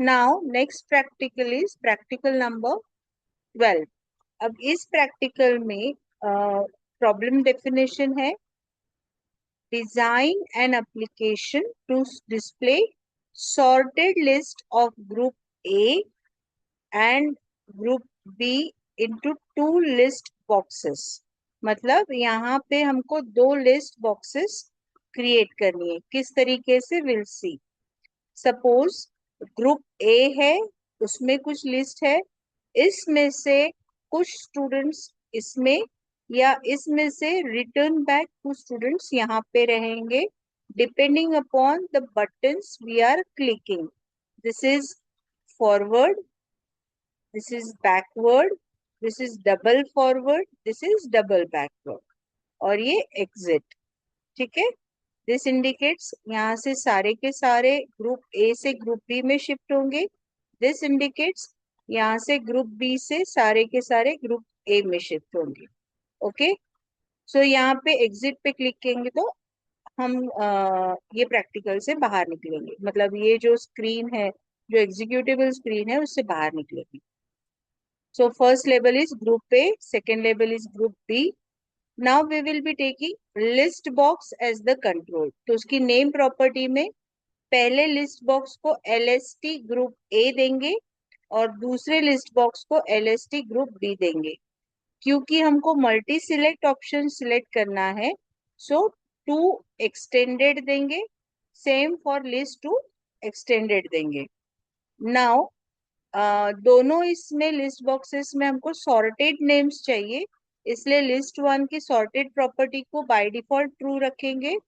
Now next practical is practical number 12। अब इस practical में प्रॉब्लम डेफिनेशन है, design an application to display sorted list of group A and group B into two list boxes। मतलब यहाँ पे हमको दो लिस्ट बॉक्सेस क्रिएट करनी है। किस तरीके से, will see. Suppose group A है, उसमें कुछ लिस्ट है, इसमें से कुछ स्टूडेंट्स इसमें या इसमें से रिटर्न बैक कुछ स्टूडेंट्स यहाँ पे रहेंगे, depending upon the buttons we are clicking. This is forward, this is backward, this is double forward, this is double backward, और ये एग्जिट। ठीक है, दिस इंडिकेट्स यहाँ से सारे के सारे ग्रुप ए से ग्रुप बी में शिफ्ट होंगे। दिस इंडिकेट्स यहाँ से ग्रुप बी से सारे के सारे ग्रुप ए में शिफ्ट होंगे। ओके, सो यहाँ पे एग्जिट पे क्लिक करेंगे तो हम ये प्रैक्टिकल से बाहर निकलेंगे, मतलब ये जो स्क्रीन है, जो एग्जीक्यूटिबल स्क्रीन है, उससे बाहर निकलेंगे। So first level is group A, second level is group B. Now we will be taking list box as the control. तो उसकी नेम प्रॉपर्टी में पहले लिस्ट बॉक्स को LST ग्रुप ए देंगे और दूसरे लिस्ट बॉक्स को LST ग्रुप बी देंगे। क्योंकि हमको मल्टी सिलेक्ट ऑप्शन सिलेक्ट करना है, सो टू एक्सटेंडेड देंगे, same for list two extended देंगे। नाउ दोनों इसमें लिस्ट बॉक्सेस में हमको सॉर्टेड नेम्स चाहिए, इसलिए लिस्ट वन की सॉर्टेड प्रॉपर्टी को बाय डिफॉल्ट ट्रू रखेंगे।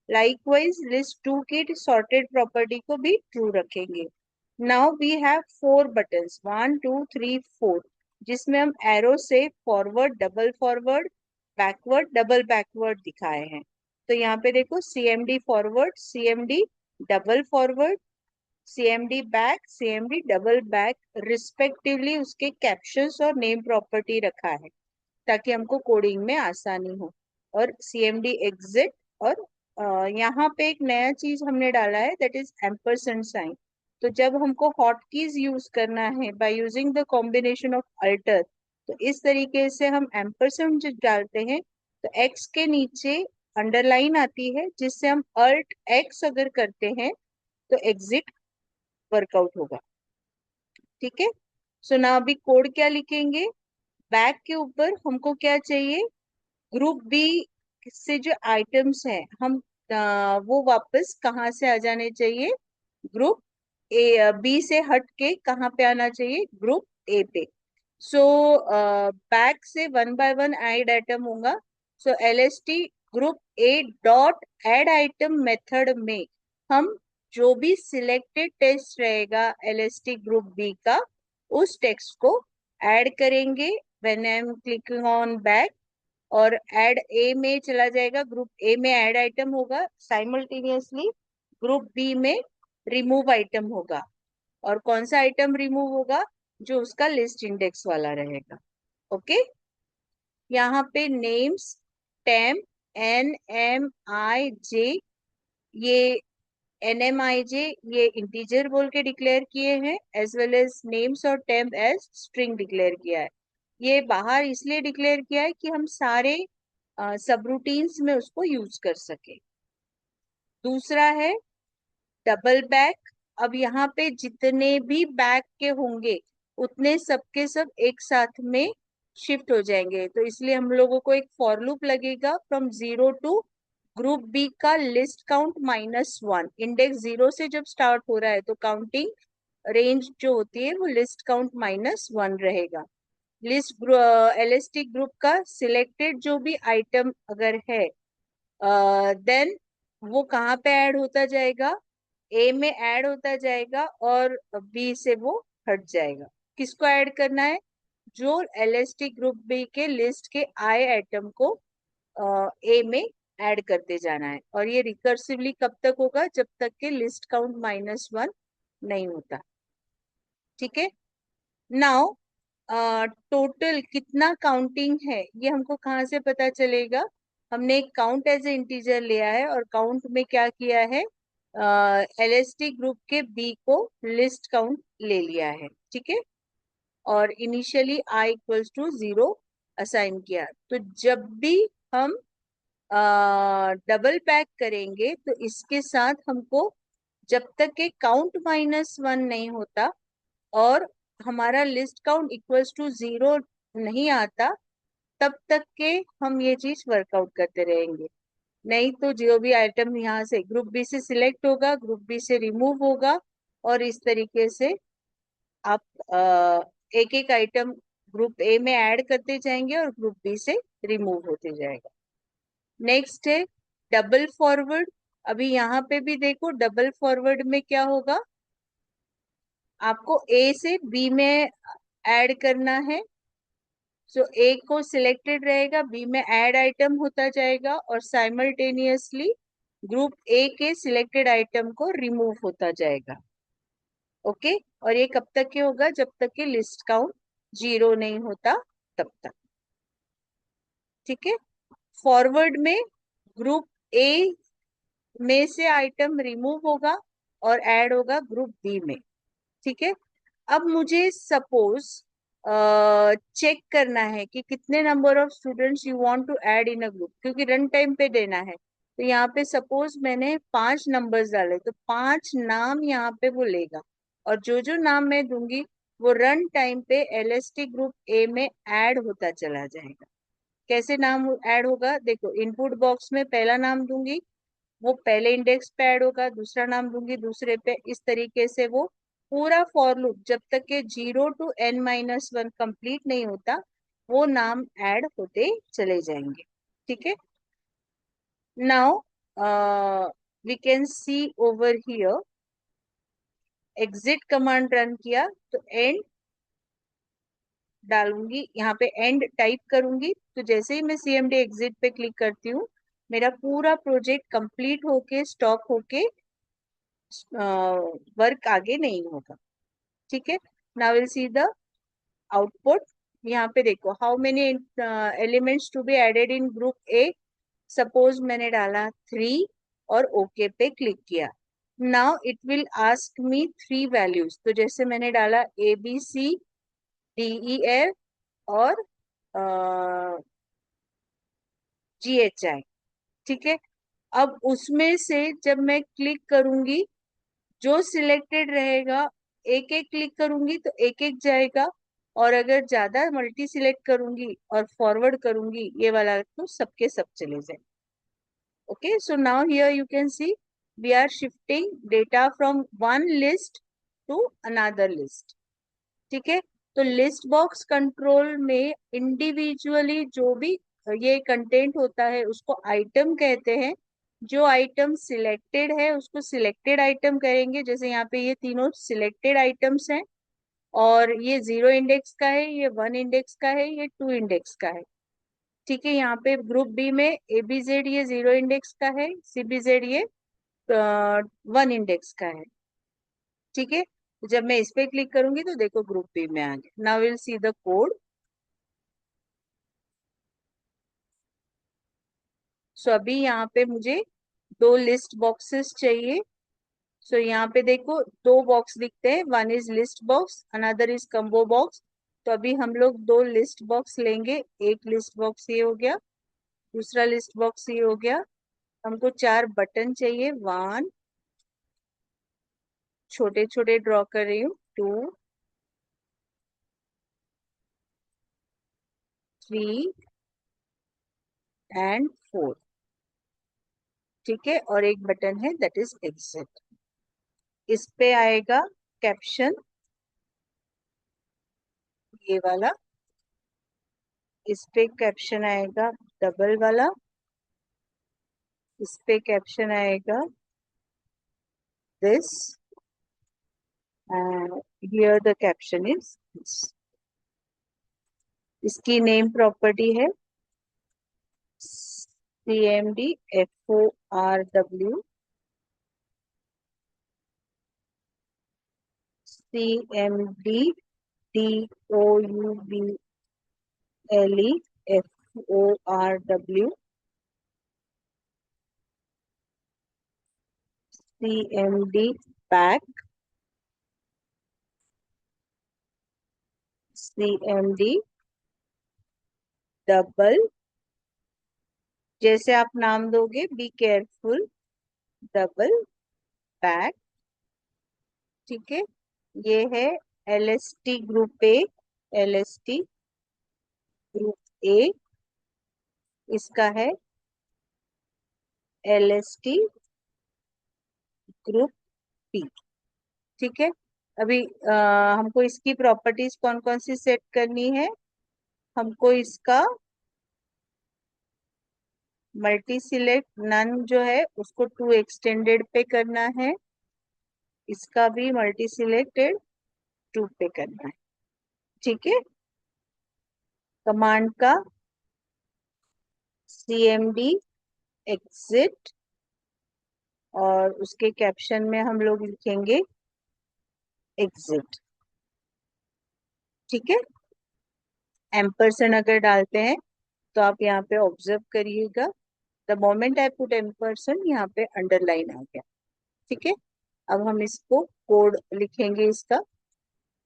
लाइकवाइज लिस्ट टू की सॉर्टेड प्रॉपर्टी को भी ट्रू रखेंगे। नाउ वी हैव 4 बटन्स, 1 2 3 4, जिसमें हम एरो से forward, double forward, backward, double backward दिखाए हैं। तो यहाँ पे देखो, CMD forward, CMD double forward, CMD back, CMD double back respectively उसके कैप्शंस और नेम प्रॉपर्टी रखा है ताकि हमको कोडिंग में आसानी हो। और CMD एग्जिट, और यहाँ पे एक नया चीज हमने डाला है, दैट इज एम्परसेंड साइन। तो जब हमको हॉट कीज यूज करना है by using the combination of alter, तो इस तरीके से हम एम्परसेंड जब डालते हैं तो एक्स के नीचे अंडरलाइन आती है, जिससे हम अल्ट एक्स अगर करते हैं तो एग्जिट वर्कआउट होगा। ठीक है, सो ना अभी कोड क्या लिखेंगे, बैक के ऊपर हमको क्या चाहिए, ग्रुप बी से जो आइटम्स हैं हम वो वापस कहाँ से आ जाने चाहिए, ग्रुप ए बी से हट के कहाँ पे आना चाहिए, ग्रुप ए पे। सो बैक से 1 बाय 1 ऐड आइटम होगा। सो LST ग्रुप ए डॉट ऐड आइटम मेथड में हम जो भी सिलेक्टेड टेक्स्ट रहेगा LST ग्रुप बी का, उस टेक्स्ट को ऐड करेंगे when I am clicking on back, और ऐड ए में चला जाएगा, ग्रुप ए में ऐड आइटम होगा, साइमल्टेनियसली ग्रुप बी में रिमूव आइटम होगा। और कौन सा आइटम रिमूव होगा, जो उसका लिस्ट इंडेक्स वाला रहेगा। ओके, यहाँ पे नेम्स टेम NMIJ, ये NMIJ ये इंटीजर बोल के डिक्लेयर किए हैं, एज वेल एज नेम्स और टेम्प एज स्ट्रिंग डिक्लेयर किया है। ये बाहर इसलिए डिक्लेयर किया है कि हम सारे सब रूटीन्स में उसको यूज कर सके। दूसरा है डबल बैक। अब यहाँ पे जितने भी बैक के होंगे उतने सबके सब एक साथ में शिफ्ट हो जाएंगे, तो इसलिए हम लोगों को एक फॉर लूप लगेगा फ्रॉम 0 टू ग्रुप बी का लिस्ट काउंट -1। इंडेक्स 0 से जब स्टार्ट हो रहा है तो काउंटिंग रेंज जो होती है वो लिस्ट काउंट -1 रहेगा। लिस्ट LST ग्रुप का सिलेक्टेड जो भी आइटम अगर है, देन वो कहाँ पे ऐड होता जाएगा, ए में ऐड होता जाएगा और बी से वो हट जाएगा। किसको ऐड करना है, जो LST ग्रुप बी के लिस्ट के आई आइटम को ए में ऐड करते जाना है। और ये रिकर्सिवली कब तक होगा, जब तक के लिस्ट काउंट -1 नहीं होता। ठीक है, नाउ टोटल कितना काउंटिंग है ये हमको कहाँ से पता चलेगा, हमने एक काउंट एज ए इंटीजर लिया है और काउंट में क्या किया है, LST ग्रुप के बी को लिस्ट काउंट ले लिया है, ठीक है, और initially I equals to 0 assign किया। तो जब भी हम डबल पैक करेंगे तो इसके साथ हमको जब तक के काउंट -1 नहीं होता और हमारा लिस्ट काउंट इक्वल्स टू 0 नहीं आता, तब तक के हम ये चीज वर्कआउट करते रहेंगे। नहीं तो जो भी आइटम यहाँ से ग्रुप बी से सिलेक्ट होगा, ग्रुप बी से रिमूव होगा, और इस तरीके से आप एक एक आइटम ग्रुप ए में ऐड करते जाएंगे और ग्रुप बी से रिमूव होते जाएगा। नेक्स्ट है डबल फॉरवर्ड। अभी यहाँ पे भी देखो, डबल फॉरवर्ड में क्या होगा, आपको ए से बी में ऐड करना है। सो ए को सिलेक्टेड रहेगा, बी में ऐड आइटम होता जाएगा, और साइमल्टेनियसली ग्रुप ए के सिलेक्टेड आइटम को रिमूव होता जाएगा। ओके, और ये कब तक के होगा, जब तक के लिस्ट काउंट 0 नहीं होता तब तक, ठीक है। फॉरवर्ड में ग्रुप ए में से आइटम रिमूव होगा और ऐड होगा ग्रुप बी में, ठीक है। अब मुझे सपोज चेक करना है कि कितने number of students you want to add in a group, क्योंकि रन टाइम पे देना है। तो यहाँ पे सपोज मैंने 5 नंबर्स डाले, तो 5 नाम यहाँ पे वो लेगा, और जो जो नाम मैं दूंगी वो रन टाइम पे LST ग्रुप ए में ऐड होता चला जाएगा। कैसे नाम ऐड होगा, देखो, इनपुट बॉक्स में पहला नाम दूंगी, वो पहले इंडेक्स पे ऐड होगा, दूसरा नाम दूंगी दूसरे पे, इस तरीके से वो पूरा फॉर लूप जब तक के 0 to n-1 कंप्लीट नहीं होता, वो नाम ऐड होते चले जाएंगे, ठीक है। Now we can see over here, exit command run किया तो एंड डालूंगी, यहाँ पे एंड टाइप करूंगी, तो जैसे ही मैं CMD एग्जिट पे क्लिक करती हूँ, मेरा पूरा प्रोजेक्ट कंप्लीट होके स्टॉप होके वर्क आगे नहीं होगा, ठीक है। Now will see the output. यहाँ पे देखो, how many elements to be added in group A, suppose मैंने डाला 3 और ओके पे क्लिक किया। Now it will ask me 3 values, तो जैसे मैंने डाला ABCDEF और GHI, ठीक है। अब उसमें से जब मैं क्लिक करूंगी, जो सिलेक्टेड रहेगा, एक एक क्लिक करूंगी तो एक एक जाएगा, और अगर ज्यादा मल्टी सिलेक्ट करूंगी और फॉरवर्ड करूंगी ये वाला, तो सबके सब चले जाए। Okay, so now here you can see we are shifting data from one list to another list, ठीक है। तो लिस्ट बॉक्स कंट्रोल में इंडिविजुअली जो भी ये कंटेंट होता है उसको आइटम कहते हैं। जो आइटम सिलेक्टेड है उसको सिलेक्टेड आइटम करेंगे, जैसे यहाँ पे ये तीनों सिलेक्टेड आइटम्स हैं, और ये 0 इंडेक्स का है, ये 1 इंडेक्स का है, ये 2 इंडेक्स का है, ठीक है। यहाँ पे ग्रुप बी में ABZ ये 0 इंडेक्स का है, CBZ ये 1 इंडेक्स का है, ठीक है। जब मैं इस पे क्लिक करूंगी तो देखो ग्रुप बी में आ गया। Now will see the code. So अभी यहाँ पे मुझे 2 लिस्ट बॉक्सेस चाहिए। सो यहाँ पे देखो 2 बॉक्स दिखते हैं, one is list box, another is combo box. तो अभी हम लोग 2 लिस्ट बॉक्स लेंगे, एक लिस्ट बॉक्स ये हो गया, दूसरा लिस्ट बॉक्स ये हो गया। हमको 4 बटन चाहिए, 1, छोटे छोटे ड्रॉ कर रही हूँ, 2, 3 एंड 4, ठीक है। और एक बटन है दैट इज एग्जिट। इस पे आएगा कैप्शन, ये वाला, इस पे कैप्शन आएगा डबल वाला, इस पे कैप्शन आएगा this, and here the caption is this. इसकी नेम प्रॉपर्टी है CMD FORW, CMD DOUBLE FORW, CMD back, CMD double, जैसे आप नाम दोगे बी केयरफुल, डबल बैक। ठीक है, ये है LST ग्रुप ए, LST ग्रुप ए, इसका है LST ग्रुप बी। ठीक है, अभी हमको इसकी प्रॉपर्टीज कौन कौन सी सेट करनी है। हमको इसका मल्टी सिलेक्ट नन जो है उसको टू एक्सटेंडेड पे करना है, इसका भी मल्टी सिलेक्टेड टू पे करना है। ठीक है, कमांड का CMD एग्जिट, और उसके कैप्शन में हम लोग लिखेंगे एग्जिट। ठीक है, एम्परसेंड अगर डालते हैं तो आप यहाँ पे ऑब्जर्व करिएगा, the moment I put ampersand यहाँ पे अंडरलाइन आ गया। ठीक है, अब हम इसको कोड लिखेंगे इसका।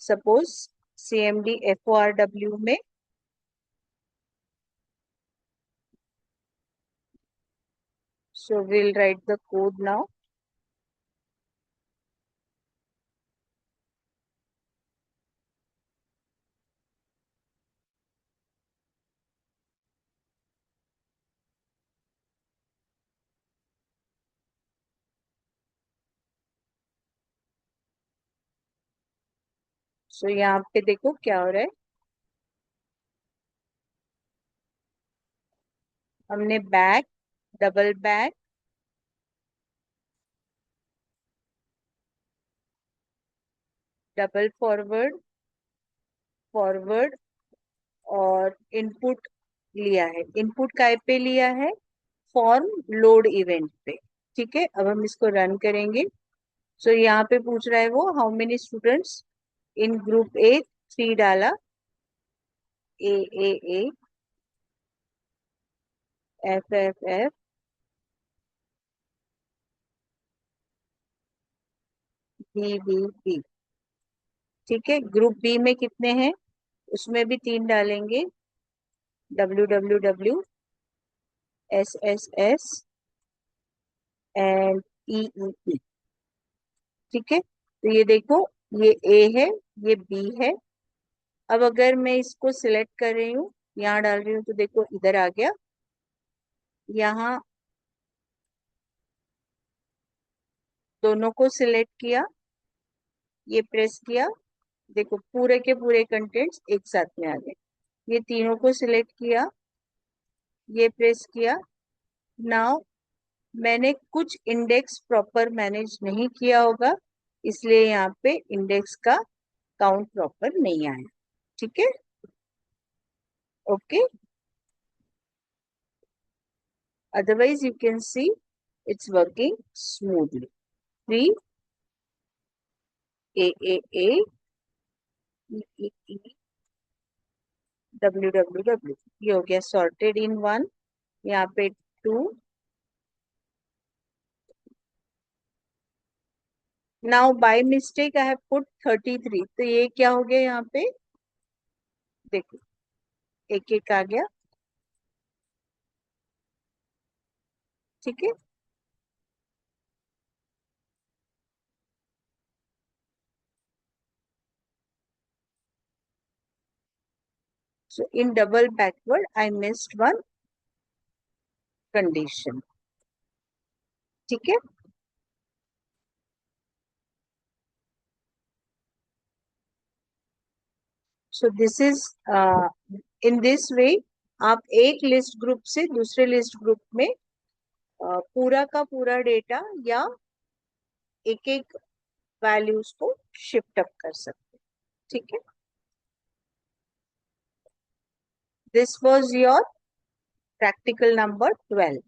सपोज CMD FORW में so we'll write the code now. So यहाँ पे देखो क्या हो रहा है, हमने back, double back, double forward, forward और इनपुट लिया है। इनपुट काय पे लिया है, फॉर्म लोड इवेंट पे। ठीक है, अब हम इसको रन करेंगे। सो यहाँ पे पूछ रहा है वो how many students in group A, 3 डाला, A A A, F F F, B B B. ठीक है, ग्रुप बी में कितने हैं, उसमें भी 3 डालेंगे, W W W, S S S and E E E. ठीक है, तो ये देखो, ये ए है, ये बी है। अब अगर मैं इसको सिलेक्ट कर रही हूँ, यहाँ डाल रही हूँ, तो देखो इधर आ गया। यहाँ दोनों को सिलेक्ट किया, ये प्रेस किया, देखो पूरे के पूरे कंटेंट्स एक साथ में आ गए। ये तीनों को सिलेक्ट किया, ये प्रेस किया। नाउ मैंने कुछ इंडेक्स प्रॉपर मैनेज नहीं किया होगा, इसलिए यहाँ पे इंडेक्स का काउंट प्रॉपर नहीं आया। ठीक है, okay, otherwise you can see it's working smoothly. 3 A A A E E E W W W, ये हो गया सॉर्टेड इन वन। यहाँ पे 2। Now by mistake I have put 33, तो ये क्या हो गया यहाँ पे, देखो एक एक आ गया। ठीक है, so in double backward I missed one condition. ठीक है, so this is in this way आप एक लिस्ट ग्रुप से दूसरे लिस्ट ग्रुप में पूरा का पूरा डेटा या एक एक वैल्यूज को शिफ्ट अप कर सकते हैं। ठीक है, this was your practical number 12।